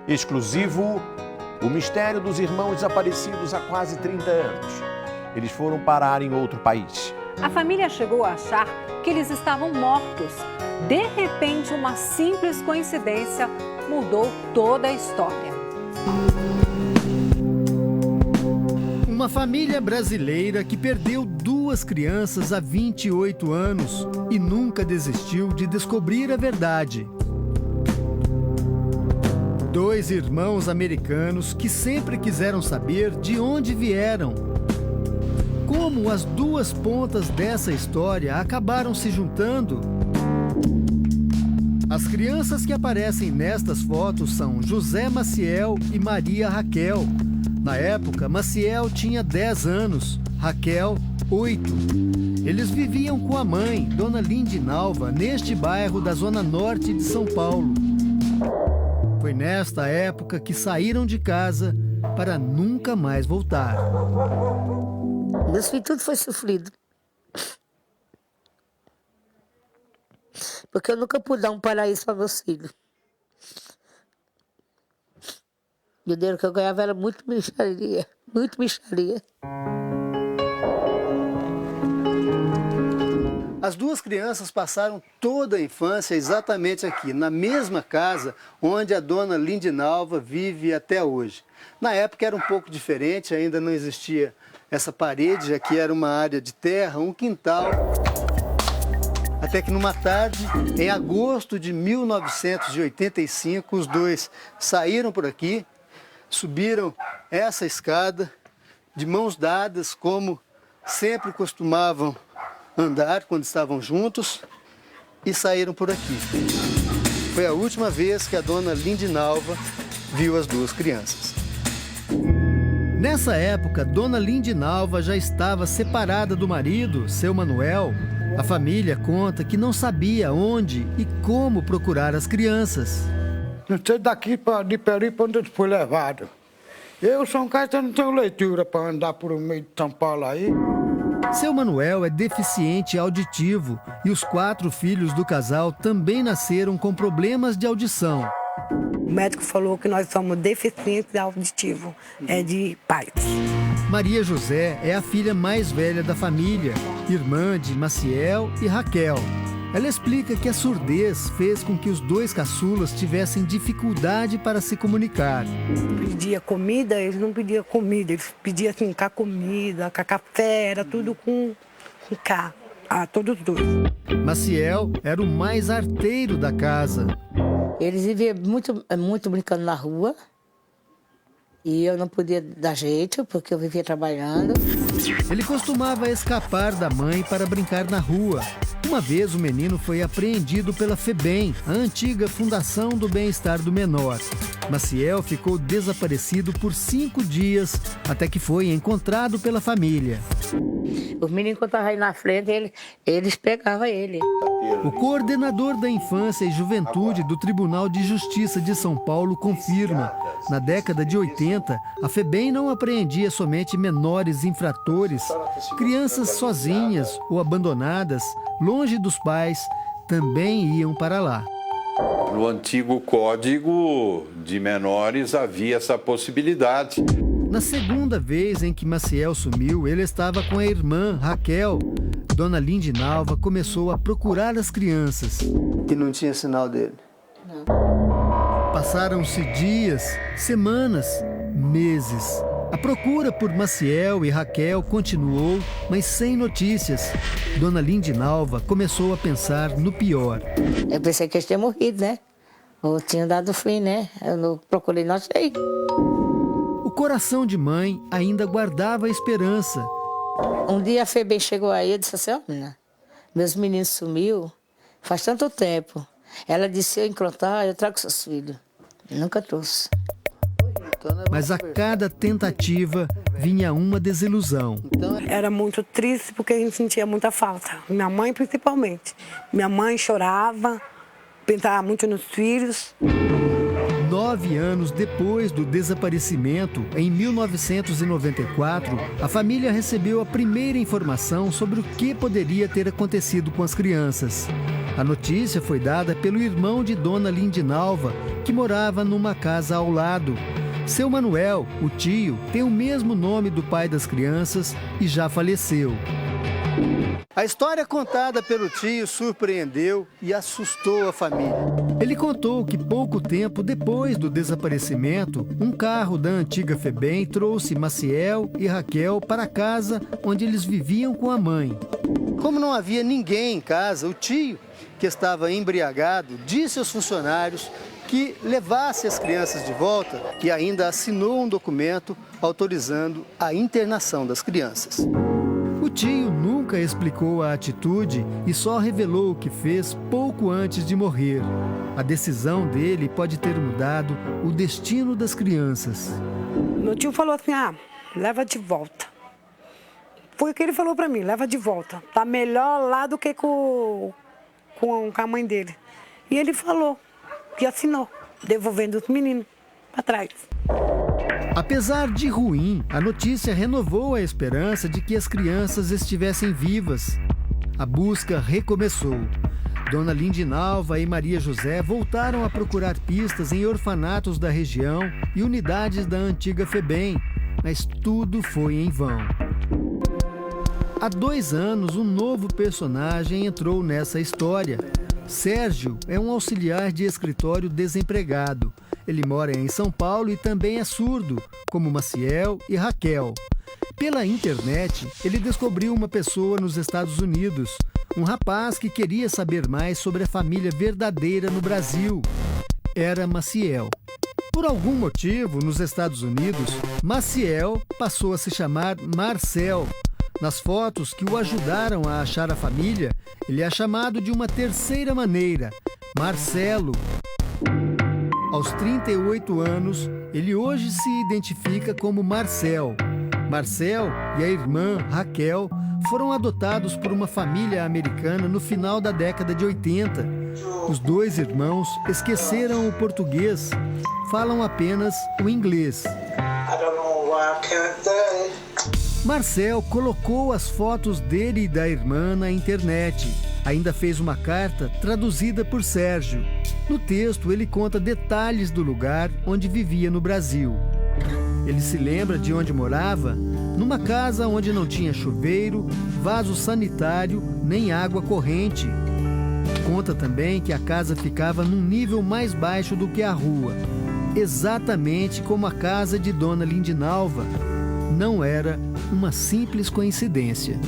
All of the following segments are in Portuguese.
Exclusivo, o mistério dos irmãos desaparecidos há quase 30 anos. Eles foram parar em outro país. A família chegou a achar que eles estavam mortos. De repente, uma simples coincidência mudou toda a história. Uma família brasileira que perdeu 2 crianças há 28 anos e nunca desistiu de descobrir a verdade. 2 irmãos americanos que sempre quiseram saber de onde vieram. Como as 2 pontas dessa história acabaram se juntando? As crianças que aparecem nestas fotos são José Maciel e Maria Raquel. Na época, Maciel tinha 10 anos, Raquel, 8. Eles viviam com a mãe, Dona Lindinalva, neste bairro da zona norte de São Paulo. Foi nesta época que saíram de casa para nunca mais voltar. Meus filhos tudo foi sofrido. Porque eu nunca pude dar um paraíso para meus filhos. O dinheiro que eu ganhava era muito mixaria, muito mixaria. As 2 crianças passaram toda a infância exatamente aqui, na mesma casa onde a Dona Lindinalva vive até hoje. Na época era um pouco diferente, ainda não existia essa parede, aqui era uma área de terra, um quintal. Até que numa tarde, em agosto de 1985, os 2 saíram por aqui, subiram essa escada de mãos dadas, como sempre costumavam andar quando estavam juntos, e saíram por aqui. Foi a última vez que a Dona Lindinalva viu as 2 crianças. Nessa época, Dona Lindinalva já estava separada do marido, seu Manuel. A família conta que não sabia onde e como procurar as crianças. Não sei daqui de Peri para onde foi levado. Eu sou um cara que não tenho leitura para andar por meio de São Paulo aí. Seu Manuel é deficiente auditivo e os 4 filhos do casal também nasceram com problemas de audição. O médico falou que nós somos deficientes auditivos, de pais. Maria José é a filha mais velha da família, irmã de Maciel e Raquel. Ela explica que a surdez fez com que os 2 caçulas tivessem dificuldade para se comunicar. Pedia comida, eles não pediam comida, eles pediam assim, com a comida, com a café, era tudo com K, todos os 2. Maciel era o mais arteiro da casa. Eles viviam muito brincando na rua. E eu não podia dar jeito, porque eu vivia trabalhando. Ele costumava escapar da mãe para brincar na rua. Uma vez o menino foi apreendido pela FEBEM, a antiga Fundação do Bem-Estar do Menor. Maciel ficou desaparecido por 5 dias, até que foi encontrado pela família. Os meninos, quando estavam aí na frente, eles pegavam ele. O coordenador da Infância e Juventude do Tribunal de Justiça de São Paulo confirma: na década de 80, a FEBEM não apreendia somente menores infratores, crianças sozinhas ou abandonadas, longe dos pais, também iam para lá. No antigo Código de Menores havia essa possibilidade. Na segunda vez em que Maciel sumiu, ele estava com a irmã, Raquel. Dona Lindinalva começou a procurar as crianças. E não tinha sinal dele? Não. Passaram-se dias, semanas, meses. A procura por Maciel e Raquel continuou, mas sem notícias. Dona Lindinalva começou a pensar no pior. Eu pensei que eles tinham morrido, né? Ou tinham dado fim, né? Eu não procurei, não sei. O coração de mãe ainda guardava a esperança. Um dia a FEBEM chegou aí e disse assim: ó, menina, meus meninos sumiu faz tanto tempo. Ela disse: se eu encontrar, eu trago seus filhos. Eu nunca trouxe. Mas a cada tentativa vinha uma desilusão. Era muito triste porque a gente sentia muita falta. Minha mãe, principalmente. Minha mãe chorava, pensava muito nos filhos. 9 anos depois do desaparecimento, em 1994, a família recebeu a primeira informação sobre o que poderia ter acontecido com as crianças. A notícia foi dada pelo irmão de Dona Lindinalva, que morava numa casa ao lado. Seu Manuel, o tio, tem o mesmo nome do pai das crianças e já faleceu. A história contada pelo tio surpreendeu e assustou a família. Ele contou que pouco tempo depois do desaparecimento, um carro da antiga FEBEM trouxe Maciel e Raquel para a casa onde eles viviam com a mãe. Como não havia ninguém em casa, o tio, que estava embriagado, disse aos funcionários que levasse as crianças de volta e ainda assinou um documento autorizando a internação das crianças. O tio nunca explicou a atitude e só revelou o que fez pouco antes de morrer. A decisão dele pode ter mudado o destino das crianças. Meu tio falou assim, leva de volta. Foi o que ele falou para mim, leva de volta. Tá melhor lá do que com a mãe dele. E ele falou que assinou, devolvendo os meninos para trás. Apesar de ruim, a notícia renovou a esperança de que as crianças estivessem vivas. A busca recomeçou. Dona Lindinalva e Maria José voltaram a procurar pistas em orfanatos da região e unidades da antiga FEBEM, mas tudo foi em vão. Há 2 anos, um novo personagem entrou nessa história. Sérgio é um auxiliar de escritório desempregado. Ele mora em São Paulo e também é surdo, como Maciel e Raquel. Pela internet, ele descobriu uma pessoa nos Estados Unidos, um rapaz que queria saber mais sobre a família verdadeira no Brasil. Era Maciel. Por algum motivo, nos Estados Unidos, Maciel passou a se chamar Marcel. Nas fotos que o ajudaram a achar a família, ele é chamado de uma terceira maneira, Marcelo. Aos 38 anos, ele hoje se identifica como Marcel. Marcel e a irmã Raquel foram adotados por uma família americana no final da década de 80. Os 2 irmãos esqueceram o português, falam apenas o inglês. Marcel colocou as fotos dele e da irmã na internet. Ainda fez uma carta traduzida por Sérgio. No texto, ele conta detalhes do lugar onde vivia no Brasil. Ele se lembra de onde morava, numa casa onde não tinha chuveiro, vaso sanitário, nem água corrente. Conta também que a casa ficava num nível mais baixo do que a rua, exatamente como a casa de Dona Lindinalva. Não era uma simples coincidência.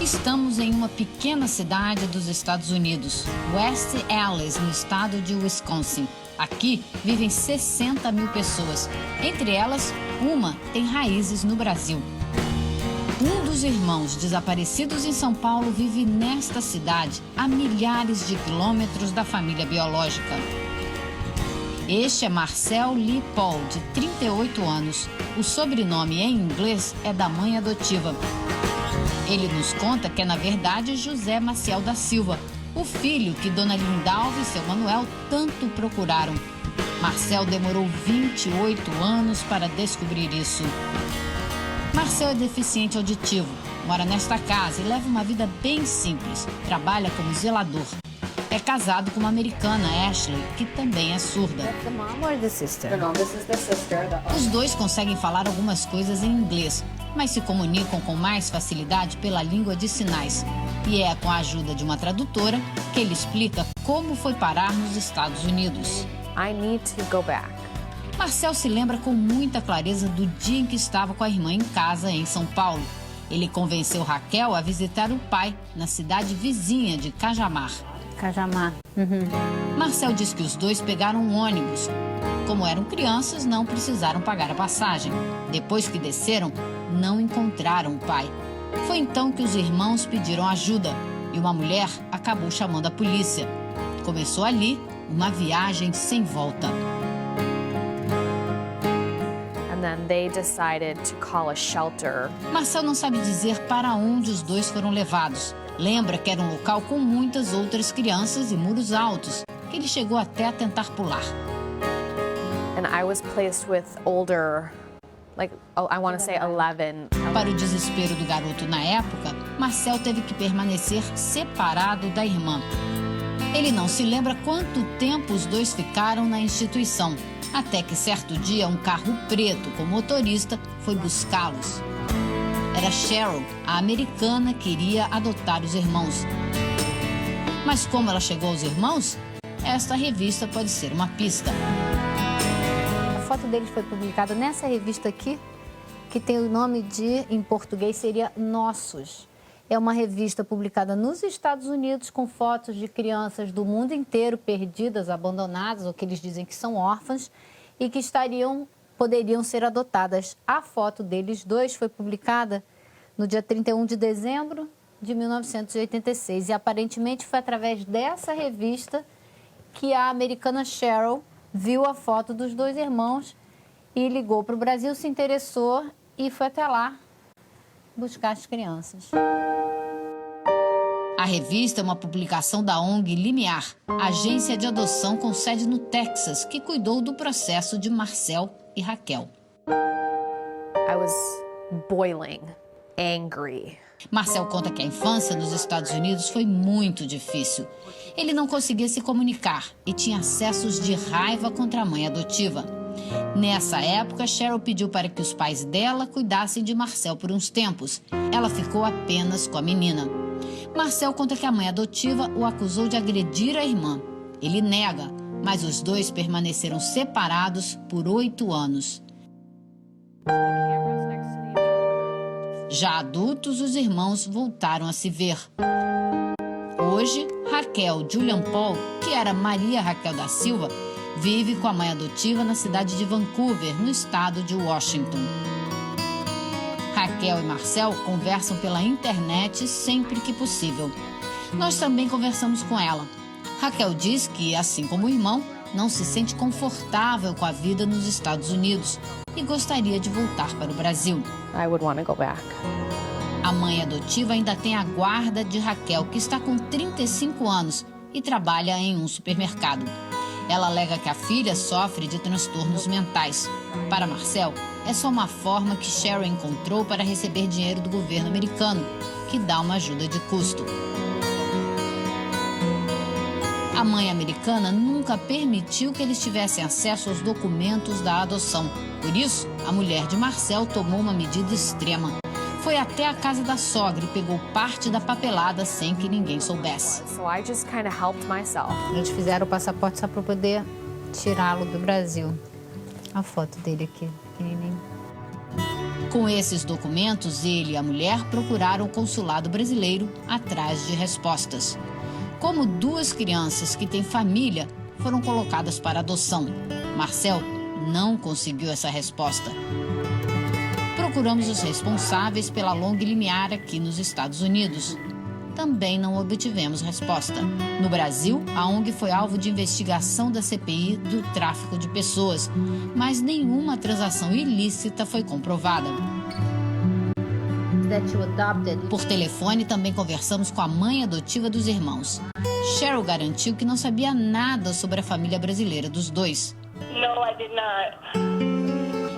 Estamos em uma pequena cidade dos Estados Unidos, West Allis, no estado de Wisconsin. Aqui vivem 60 mil pessoas. Entre elas, uma tem raízes no Brasil. Um dos irmãos desaparecidos em São Paulo vive nesta cidade, a milhares de quilômetros da família biológica. Este é Marcel Lee Paul, de 38 anos. O sobrenome em inglês é da mãe adotiva. Ele nos conta que é, na verdade, José Maciel da Silva, o filho que Dona Lindalva e seu Manuel tanto procuraram. Marcel demorou 28 anos para descobrir isso. Marcel é deficiente auditivo, mora nesta casa e leva uma vida bem simples. Trabalha como zelador. É casado com uma americana, Ashley, que também é surda. Os 2 conseguem falar algumas coisas em inglês, mas se comunicam com mais facilidade pela língua de sinais. E é com a ajuda de uma tradutora que ele explica como foi parar nos Estados Unidos. I need to go back. Marcel se lembra com muita clareza do dia em que estava com a irmã em casa, em São Paulo. Ele convenceu Raquel a visitar o pai na cidade vizinha de Cajamar. Marcel diz que os 2 pegaram um ônibus. Como eram crianças, não precisaram pagar a passagem. Depois que desceram, não encontraram o pai. Foi então que os irmãos pediram ajuda e uma mulher acabou chamando a polícia. Começou ali uma viagem sem volta. And then they decided to call a shelter. Marcel não sabe dizer para onde os 2 foram levados. Lembra que era um local com muitas outras crianças e muros altos, que ele chegou até a tentar pular. And I was placed with older, I want to say 11. Para o desespero do garoto na época, Marcel teve que permanecer separado da irmã. Ele não se lembra quanto tempo os dois ficaram na instituição, até que certo dia um carro preto com motorista foi buscá-los. Era Cheryl, a americana que iria adotar os irmãos. Mas como ela chegou aos irmãos? Esta revista pode ser uma pista. A foto deles foi publicada nessa revista aqui, que tem o nome de, em português, seria Nossos. É uma revista publicada nos Estados Unidos com fotos de crianças do mundo inteiro perdidas, abandonadas, ou que eles dizem que são órfãs, e que poderiam ser adotadas. A foto deles dois foi publicada no dia 31 de dezembro de 1986. E aparentemente foi através dessa revista que a americana Cheryl viu a foto dos dois irmãos e ligou para o Brasil, se interessou e foi até lá buscar as crianças. A revista é uma publicação da ONG Limiar, agência de adoção com sede no Texas, que cuidou do processo de Marcel e Raquel. I was boiling, angry. Marcel conta que a infância nos Estados Unidos foi muito difícil. Ele não conseguia se comunicar e tinha acessos de raiva contra a mãe adotiva. Nessa época, Cheryl pediu para que os pais dela cuidassem de Marcel por uns tempos. Ela ficou apenas com a menina. Marcel conta que a mãe adotiva o acusou de agredir a irmã. Ele nega, mas os dois permaneceram separados por 8 anos. Já adultos, os irmãos voltaram a se ver. Hoje, Raquel Julian Paul, que era Maria Raquel da Silva, vive com a mãe adotiva na cidade de Vancouver, no estado de Washington. Raquel e Marcel conversam pela internet sempre que possível. Nós também conversamos com ela. Raquel diz que, assim como o irmão, não se sente confortável com a vida nos Estados Unidos e gostaria de voltar para o Brasil. I would want to go back. A mãe adotiva ainda tem a guarda de Raquel, que está com 35 anos e trabalha em um supermercado. Ela alega que a filha sofre de transtornos mentais. Para Marcel, é só uma forma que Cheryl encontrou para receber dinheiro do governo americano, que dá uma ajuda de custo. A mãe americana nunca permitiu que eles tivessem acesso aos documentos da adoção. Por isso, a mulher de Marcel tomou uma medida extrema. Foi até a casa da sogra e pegou parte da papelada sem que ninguém soubesse. So I just kind of helped myself. Eles fizeram o passaporte só para poder tirá-lo do Brasil. A foto dele aqui, pequenininho. Com esses documentos, ele e a mulher procuraram o consulado brasileiro atrás de respostas. Como 2 crianças que têm família foram colocadas para adoção. Marcel não conseguiu essa resposta. Procuramos os responsáveis pela ONG Limiar aqui nos Estados Unidos. Também não obtivemos resposta. No Brasil, a ONG foi alvo de investigação da CPI do tráfico de pessoas, mas nenhuma transação ilícita foi comprovada. Por telefone, também conversamos com a mãe adotiva dos irmãos. Cheryl garantiu que não sabia nada sobre a família brasileira dos dois. No, I did not.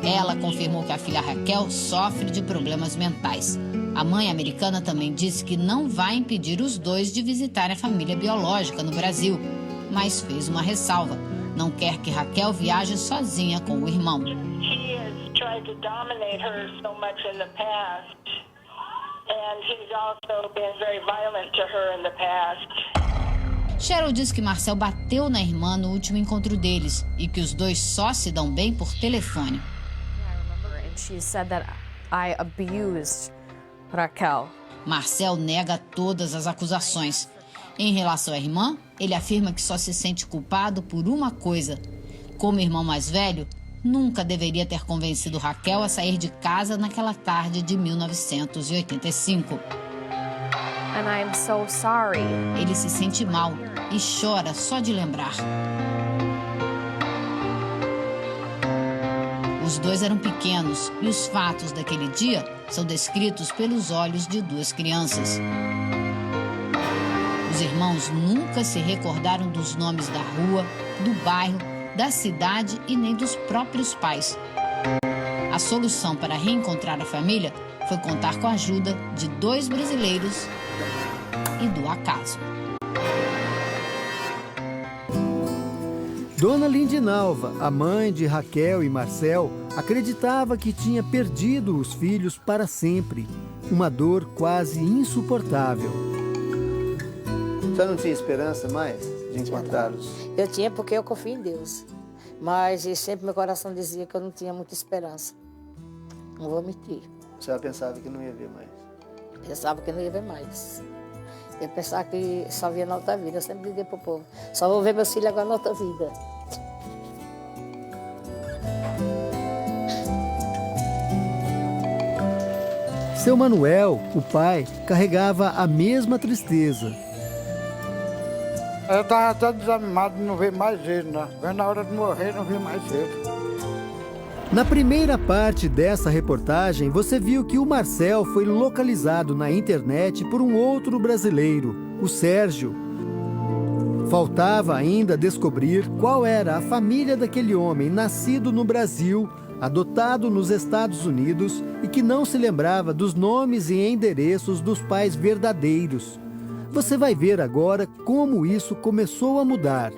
Ela confirmou que a filha Raquel sofre de problemas mentais. A mãe americana também disse que não vai impedir os dois de visitar a família biológica no Brasil, mas fez uma ressalva. Não quer que Raquel viaje sozinha com o irmão. He has tried to dominate her so much in the past, and he's also been very violent to her in the past. Cheryl diz que Marcel bateu na irmã no último encontro deles e que os dois só se dão bem por telefone. She said that I abused Raquel. Marcel nega todas as acusações. Em relação à irmã, ele afirma que só se sente culpado por uma coisa. Como irmão mais velho, nunca deveria ter convencido Raquel a sair de casa naquela tarde de 1985. And I'm so sorry. Ele se sente mal e chora só de lembrar. Os dois eram pequenos e os fatos daquele dia são descritos pelos olhos de 2 crianças. Os irmãos nunca se recordaram dos nomes da rua, do bairro, da cidade e nem dos próprios pais. A solução para reencontrar a família foi contar com a ajuda de 2 brasileiros e do acaso. Dona Lindinalva, a mãe de Raquel e Marcel, acreditava que tinha perdido os filhos para sempre. Uma dor quase insuportável. Você não tinha esperança mais de encontrá-los? Eu tinha porque eu confio em Deus. Mas sempre meu coração dizia que eu não tinha muita esperança. Não vou mentir. Você já pensava que não ia ver mais? Pensava que não ia ver mais. Eu pensava que só via na outra vida. Eu sempre dizia para o povo, só vou ver meus filhos agora na outra vida. Seu Manuel, o pai, carregava a mesma tristeza. Eu estava até desanimado de não ver mais ele, né? Mas na hora de morrer, não vi mais ele. Na primeira parte dessa reportagem, você viu que o Marcel foi localizado na internet por um outro brasileiro, o Sérgio. Faltava ainda descobrir qual era a família daquele homem nascido no Brasil, adotado nos Estados Unidos e que não se lembrava dos nomes e endereços dos pais verdadeiros. Você vai ver agora como isso começou a mudar.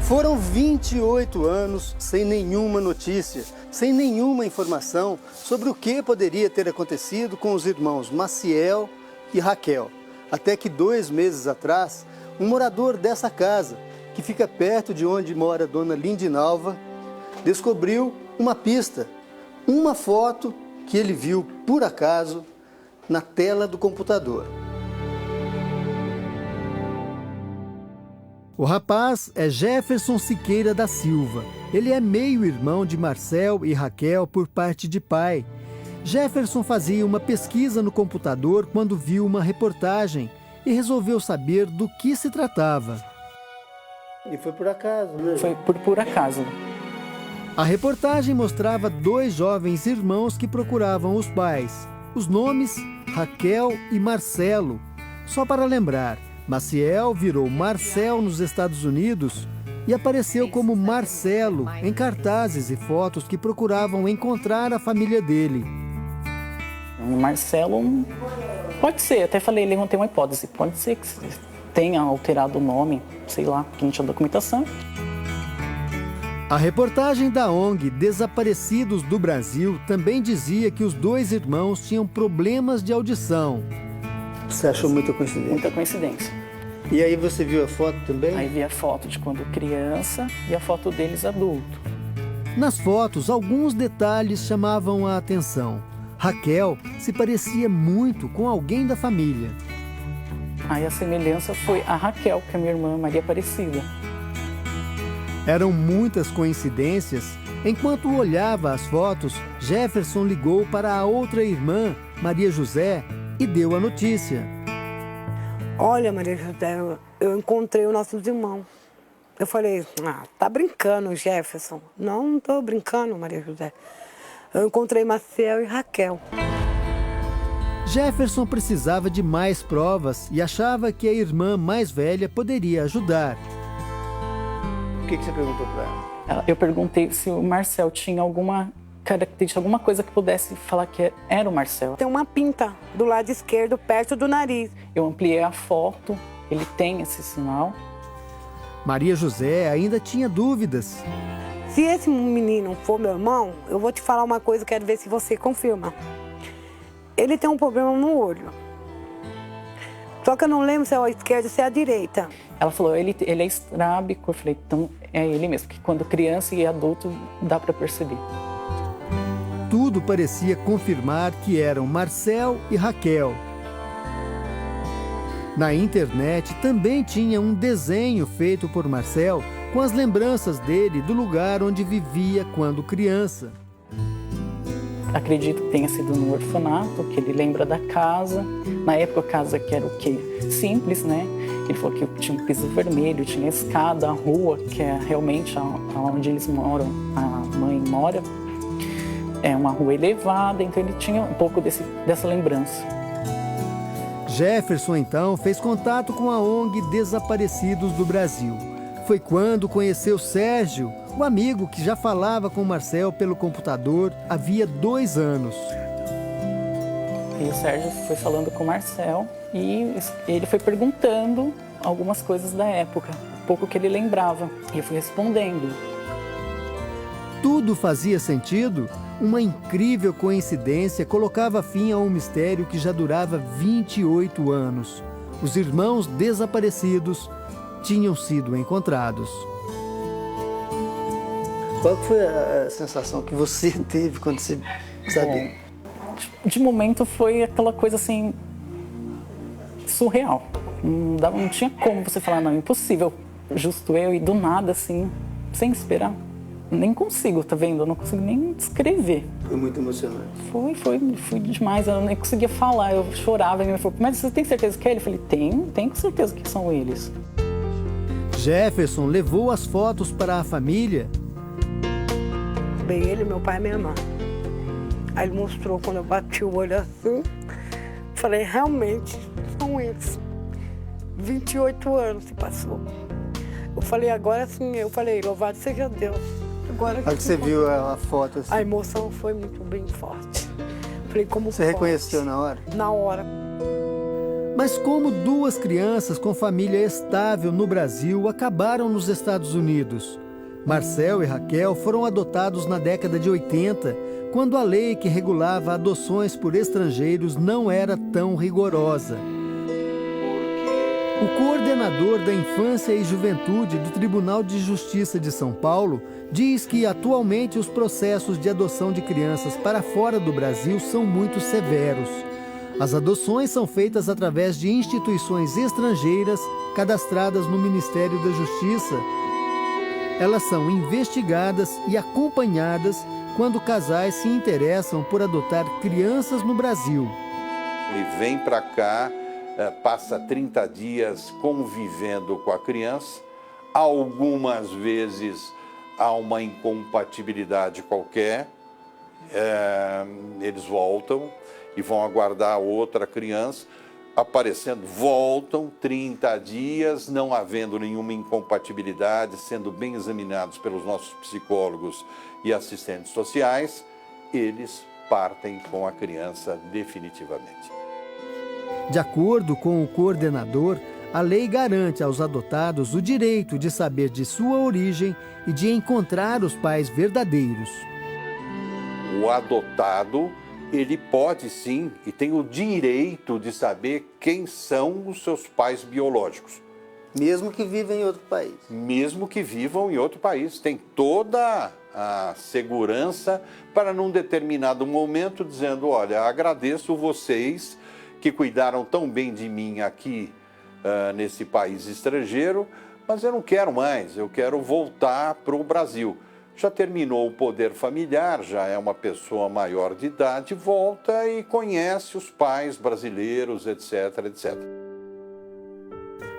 Foram 28 anos sem nenhuma notícia, sem nenhuma informação sobre o que poderia ter acontecido com os irmãos Maciel e Raquel. Até que 2 meses atrás, um morador dessa casa, que fica perto de onde mora a Dona Lindinalva, descobriu uma pista, uma foto que ele viu por acaso na tela do computador. O rapaz é Jefferson Siqueira da Silva. Ele é meio-irmão de Marcel e Raquel por parte de pai. Jefferson fazia uma pesquisa no computador quando viu uma reportagem e resolveu saber do que se tratava. E foi por acaso, né? Foi por acaso. A reportagem mostrava 2 jovens irmãos que procuravam os pais. Os nomes, Raquel e Marcelo. Só para lembrar, Maciel virou Marcel nos Estados Unidos e apareceu como Marcelo em cartazes e fotos que procuravam encontrar a família dele. O Marcelo, pode ser, até falei, levantei uma hipótese, pode ser que tenha alterado o nome, sei lá, que não tinha documentação. A reportagem da ONG Desaparecidos do Brasil também dizia que os 2 irmãos tinham problemas de audição. Você achou muita coincidência? Muita coincidência. E aí você viu a foto também? Aí vi a foto de quando criança e a foto deles adulto. Nas fotos, alguns detalhes chamavam a atenção. Raquel se parecia muito com alguém da família. Aí a semelhança foi a Raquel, que é a minha irmã Maria Aparecida. Eram muitas coincidências. Enquanto olhava as fotos, Jefferson ligou para a outra irmã, Maria José, e deu a notícia. Olha, Maria José, eu encontrei os nossos irmãos. Eu falei, tá brincando, Jefferson. Não tô brincando, Maria José. Eu encontrei Marcel e Raquel. Jefferson precisava de mais provas e achava que a irmã mais velha poderia ajudar. O que você perguntou para ela? Eu perguntei se o Marcel tinha alguma característica, alguma coisa que pudesse falar que era o Marcel. Tem uma pinta do lado esquerdo, perto do nariz. Eu ampliei a foto, ele tem esse sinal. Maria José ainda tinha dúvidas. Se esse menino for meu irmão, eu vou te falar uma coisa, quero ver se você confirma. Ele tem um problema no olho. Só que eu não lembro se é a esquerda ou se é a direita. Ela falou, ele é estrábico. Eu falei, então é ele mesmo, que quando criança e adulto dá para perceber. Tudo parecia confirmar que eram Marcel e Raquel. Na internet também tinha um desenho feito por Marcel com as lembranças dele do lugar onde vivia quando criança. Acredito que tenha sido no orfanato, que ele lembra da casa. Na época a casa que era o quê? Simples, né? Ele falou que tinha um piso vermelho, tinha escada, a rua, que é realmente onde eles moram, a mãe mora. É uma rua elevada, então ele tinha um pouco dessa lembrança. Jefferson, então, fez contato com a ONG Desaparecidos do Brasil. Foi quando conheceu Sérgio, O amigo que já falava com Marcel pelo computador havia 2 anos. E o Sérgio foi falando com o Marcel e ele foi perguntando algumas coisas da época, um pouco que ele lembrava, e eu fui respondendo. Tudo fazia sentido? Uma incrível coincidência colocava fim a um mistério que já durava 28 anos. Os irmãos desaparecidos tinham sido encontrados. Qual foi a sensação que você teve quando você sabia? De momento foi aquela coisa assim, surreal. Não tinha como você falar, não, impossível. Justo eu e do nada, assim, sem esperar. Nem consigo, tá vendo? Eu não consigo nem descrever. Foi muito emocionante. Foi demais. Eu nem conseguia falar, eu chorava. E minha mãe falou, mas você tem certeza que é ele? Eu falei, tenho com certeza que são eles. Jefferson levou as fotos para a família. Bem, ele, meu pai e minha irmã. Aí ele mostrou quando eu bati o olho assim. Falei, realmente, são eles. 28 anos se passou. Eu falei, agora sim, louvado seja Deus. Agora que você viu a foto assim. A emoção foi muito bem forte. Falei, como você reconheceu na hora? Na hora. Mas como 2 crianças com família estável no Brasil acabaram nos Estados Unidos? Marcel e Raquel foram adotados na década de 80, quando a lei que regulava adoções por estrangeiros não era tão rigorosa. O coordenador da Infância e Juventude do Tribunal de Justiça de São Paulo diz que atualmente os processos de adoção de crianças para fora do Brasil são muito severos. As adoções são feitas através de instituições estrangeiras cadastradas no Ministério da Justiça. Elas são investigadas e acompanhadas quando casais se interessam por adotar crianças no Brasil. Ele vem para cá, passa 30 dias convivendo com a criança. Algumas vezes há uma incompatibilidade qualquer, eles voltam e vão aguardar outra criança. Aparecendo, voltam 30 dias, não havendo nenhuma incompatibilidade, sendo bem examinados pelos nossos psicólogos e assistentes sociais, eles partem com a criança definitivamente. De acordo com o coordenador, a lei garante aos adotados o direito de saber de sua origem e de encontrar os pais verdadeiros. O adotado, ele pode sim e tem o direito de saber quem são os seus pais biológicos. Mesmo que vivam em outro país. Mesmo que vivam em outro país. Tem toda a segurança para, num determinado momento, dizendo, olha, agradeço vocês que cuidaram tão bem de mim aqui nesse país estrangeiro, mas eu não quero mais, eu quero voltar para o Brasil. Já terminou o poder familiar, já é uma pessoa maior de idade, volta e conhece os pais brasileiros, etc, etc.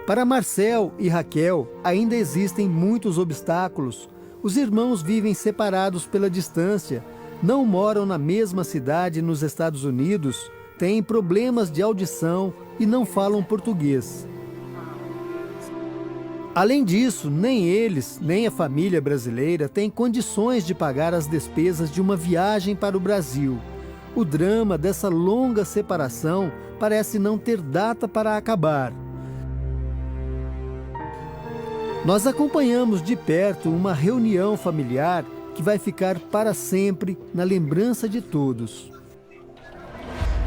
Para Marcel e Raquel, ainda existem muitos obstáculos. Os irmãos vivem separados pela distância, não moram na mesma cidade nos Estados Unidos, têm problemas de audição e não falam português. Além disso, nem eles, nem a família brasileira têm condições de pagar as despesas de uma viagem para o Brasil. O drama dessa longa separação parece não ter data para acabar. Nós acompanhamos de perto uma reunião familiar que vai ficar para sempre na lembrança de todos.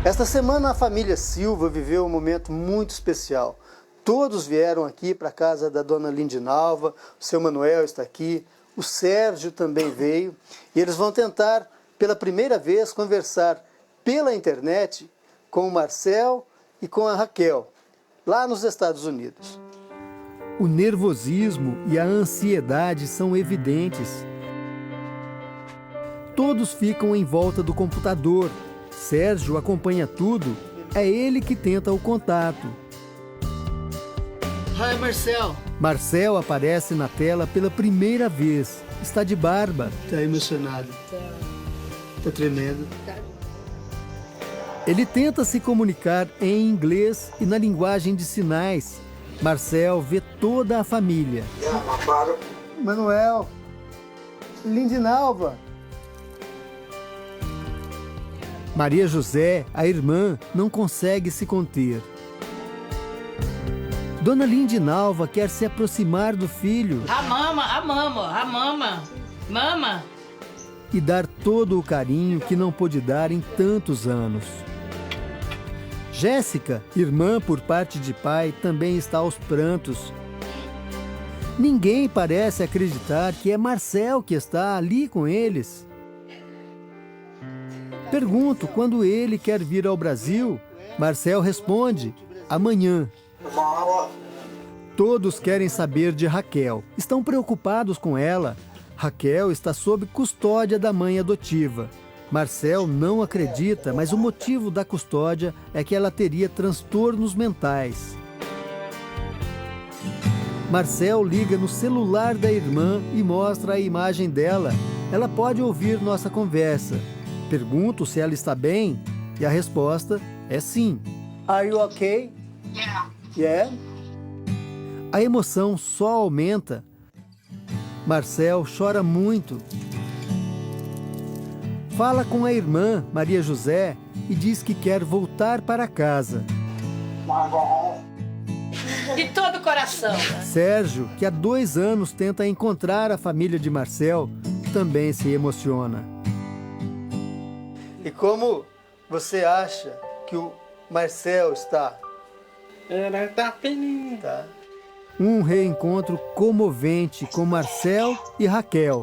Esta semana a família Silva viveu um momento muito especial. Todos vieram aqui para a casa da dona Lindinalva, o seu Manuel está aqui, o Sérgio também veio, e eles vão tentar, pela primeira vez, conversar pela internet com o Marcel e com a Raquel, lá nos Estados Unidos. O nervosismo e a ansiedade são evidentes. Todos ficam em volta do computador. Sérgio acompanha tudo, é ele que tenta o contato. Hi, Marcel. Marcel aparece na tela pela primeira vez. Está de barba. Está emocionado. Está tremendo. Ele tenta se comunicar em inglês e na linguagem de sinais. Marcel vê toda a família. Manuel, Lindinalva. Maria José, a irmã, não consegue se conter. Dona Lindinalva quer se aproximar do filho Mama. e dar todo o carinho que não pôde dar em tantos anos. Jéssica, irmã por parte de pai, também está aos prantos. Ninguém parece acreditar que é Marcel que está ali com eles. Pergunto quando ele quer vir ao Brasil. Marcel responde: amanhã. Todos querem saber de Raquel. Estão preocupados com ela. Raquel está sob custódia da mãe adotiva. Marcel não acredita, mas o motivo da custódia é que ela teria transtornos mentais. Marcel liga no celular da irmã e mostra a imagem dela. Ela pode ouvir nossa conversa. Pergunto se ela está bem e a resposta é sim. Are you okay? Yeah. A emoção só aumenta. Marcel chora muito. Fala com a irmã, Maria José, e diz que quer voltar para casa. De todo o coração. Sérgio, que há 2 anos tenta encontrar a família de Marcel, também se emociona. E como você acha que o Marcel está? Ela está feliz. Um reencontro comovente com Marcel e Raquel.